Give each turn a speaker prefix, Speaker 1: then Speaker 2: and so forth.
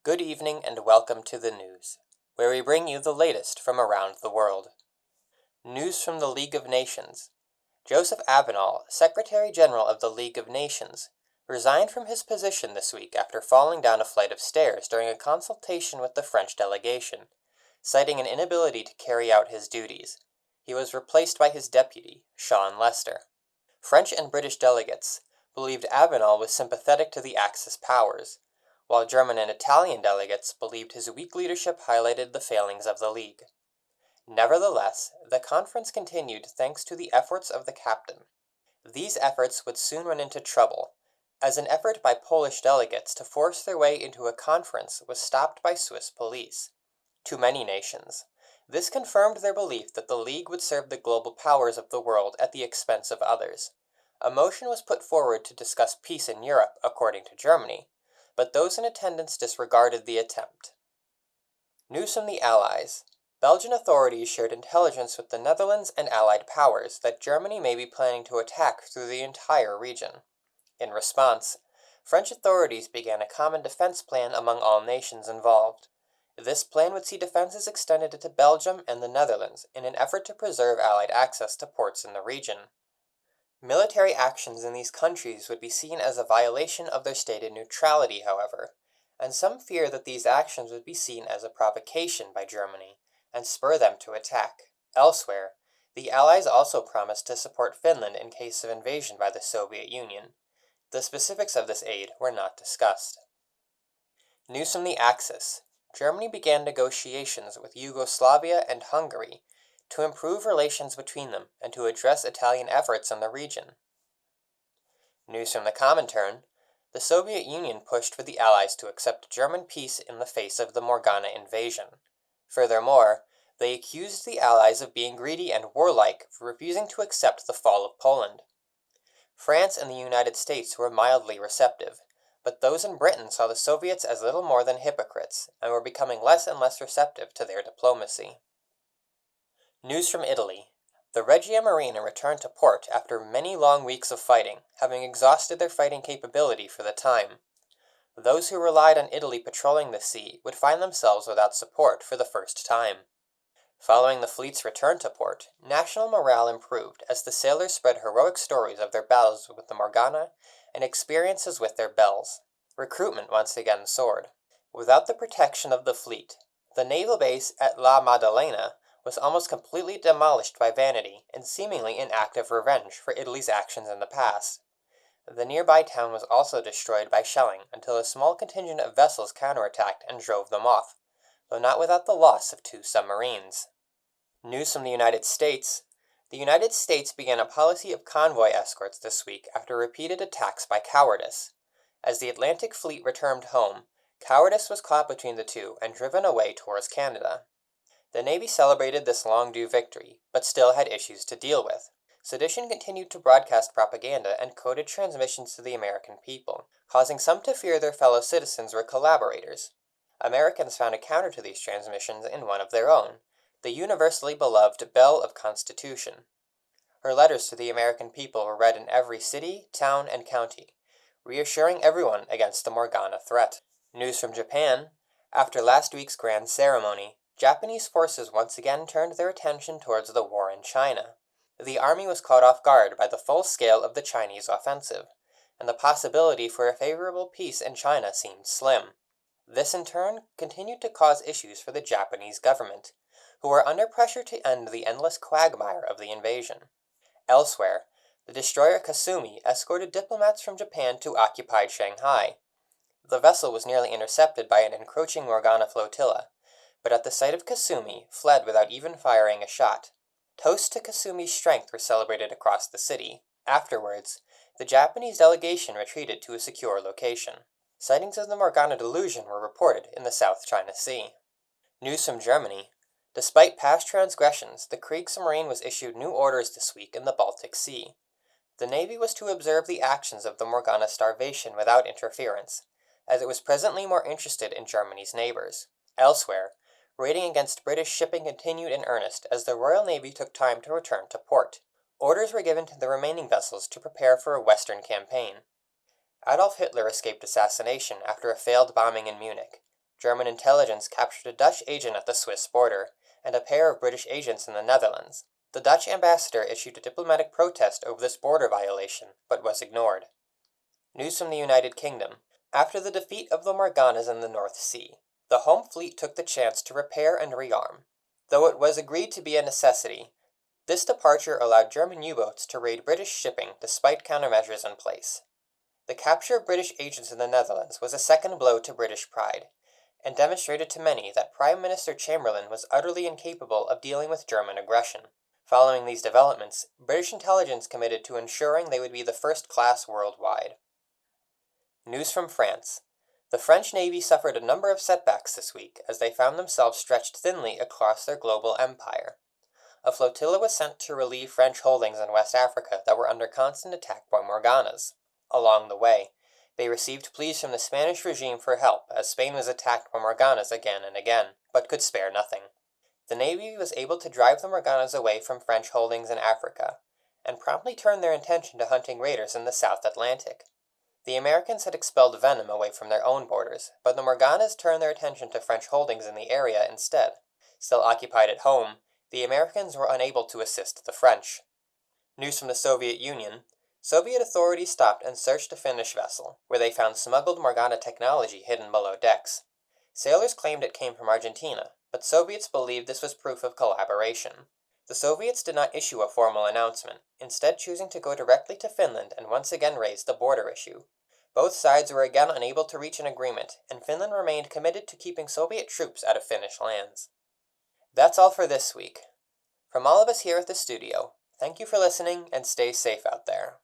Speaker 1: Good evening and welcome to the news, where we bring you the latest from around the world. News from the League of Nations. Joseph Avenal, Secretary General of the League of Nations, resigned from his position this week after falling down a flight of stairs during a consultation with the French delegation, citing an inability to carry out his duties. He was replaced by his deputy, Sean Lester. French and British delegates believed Avenal was sympathetic to the Axis powers, while German and Italian delegates believed his weak leadership highlighted the failings of the League. Nevertheless, the conference continued thanks to the efforts of the captain. These efforts would soon run into trouble, as an effort by Polish delegates to force their way into a conference was stopped by Swiss police. To many nations, this confirmed their belief that the League would serve the global powers of the world at the expense of others. A motion was put forward to discuss peace in Europe, according to Germany, but those in attendance disregarded the attempt. News from the Allies. Belgian authorities shared intelligence with the Netherlands and Allied powers that Germany may be planning to attack through the entire region. In response, French authorities began a common defense plan among all nations involved. This plan would see defenses extended to Belgium and the Netherlands in an effort to preserve Allied access to ports in the region. Military actions in these countries would be seen as a violation of their stated neutrality, however, and some fear that these actions would be seen as a provocation by Germany and spur them to attack. Elsewhere, the Allies also promised to support Finland in case of invasion by the Soviet Union. The specifics of this aid were not discussed. News from the Axis. Germany began negotiations with Yugoslavia and Hungary to improve relations between them and to address Italian efforts in the region. News from the Comintern. The Soviet Union pushed for the Allies to accept German peace in the face of the Morgana invasion. Furthermore, they accused the Allies of being greedy and warlike for refusing to accept the fall of Poland. France and the United States were mildly receptive, but those in Britain saw the Soviets as little more than hypocrites and were becoming less and less receptive to their diplomacy. News from Italy. The Regia Marina returned to port after many long weeks of fighting, having exhausted their fighting capability for the time. Those who relied on Italy patrolling the sea would find themselves without support for the first time. Following the fleet's return to port, national morale improved as the sailors spread heroic stories of their battles with the Morgana and experiences with their bells. Recruitment once again soared. Without the protection of the fleet, the naval base at La Maddalena was almost completely demolished by vanity and seemingly in active revenge for Italy's actions in the past. The nearby town was also destroyed by shelling until a small contingent of vessels counterattacked and drove them off, though not without the loss of 2 submarines. News from the United States. The United States began a policy of convoy escorts this week after repeated attacks by Cowardice. As the Atlantic Fleet returned home, Cowardice was caught between the two and driven away towards Canada. The Navy celebrated this long-due victory, but still had issues to deal with. Sedition continued to broadcast propaganda and coded transmissions to the American people, causing some to fear their fellow citizens were collaborators. Americans found a counter to these transmissions in one of their own, the universally beloved Belle of Constitution. Her letters to the American people were read in every city, town, and county, reassuring everyone against the Morgana threat. News from Japan. After last week's grand ceremony, Japanese forces once again turned their attention towards the war in China. The army was caught off guard by the full scale of the Chinese offensive, and the possibility for a favorable peace in China seemed slim. This in turn continued to cause issues for the Japanese government, who were under pressure to end the endless quagmire of the invasion. Elsewhere, the destroyer Kasumi escorted diplomats from Japan to occupied Shanghai. The vessel was nearly intercepted by an encroaching Morgana flotilla, but at the sight of Kasumi, fled without even firing a shot. Toasts to Kasumi's strength were celebrated across the city. Afterwards, the Japanese delegation retreated to a secure location. Sightings of the Morgana delusion were reported in the South China Sea. News from Germany. Despite past transgressions, the Kriegsmarine was issued new orders this week in the Baltic Sea. The Navy was to observe the actions of the Morgana starvation without interference, as it was presently more interested in Germany's neighbors. Elsewhere, raiding against British shipping continued in earnest as the Royal Navy took time to return to port. Orders were given to the remaining vessels to prepare for a Western campaign. Adolf Hitler escaped assassination after a failed bombing in Munich. German intelligence captured a Dutch agent at the Swiss border, and a pair of British agents in the Netherlands. The Dutch ambassador issued a diplomatic protest over this border violation, but was ignored. News from the United Kingdom. After the defeat of the Morganas in the North Sea, the Home Fleet took the chance to repair and rearm. Though it was agreed to be a necessity, this departure allowed German U-boats to raid British shipping despite countermeasures in place. The capture of British agents in the Netherlands was a second blow to British pride, and demonstrated to many that Prime Minister Chamberlain was utterly incapable of dealing with German aggression. Following these developments, British intelligence committed to ensuring they would be the first class worldwide. News from France. The French Navy suffered a number of setbacks this week as they found themselves stretched thinly across their global empire. A flotilla was sent to relieve French holdings in West Africa that were under constant attack by Morganas. Along the way, they received pleas from the Spanish regime for help as Spain was attacked by Morganas again and again, but could spare nothing. The Navy was able to drive the Morganas away from French holdings in Africa, and promptly turned their attention to hunting raiders in the South Atlantic. The Americans had expelled venom away from their own borders, but the Morganas turned their attention to French holdings in the area instead. Still occupied at home, the Americans were unable to assist the French. News from the Soviet Union. Soviet authorities stopped and searched a Finnish vessel, where they found smuggled Morgana technology hidden below decks. Sailors claimed it came from Argentina, but Soviets believed this was proof of collaboration. The Soviets did not issue a formal announcement, instead choosing to go directly to Finland and once again raise the border issue. Both sides were again unable to reach an agreement, and Finland remained committed to keeping Soviet troops out of Finnish lands. That's all for this week. From all of us here at the studio, thank you for listening and stay safe out there.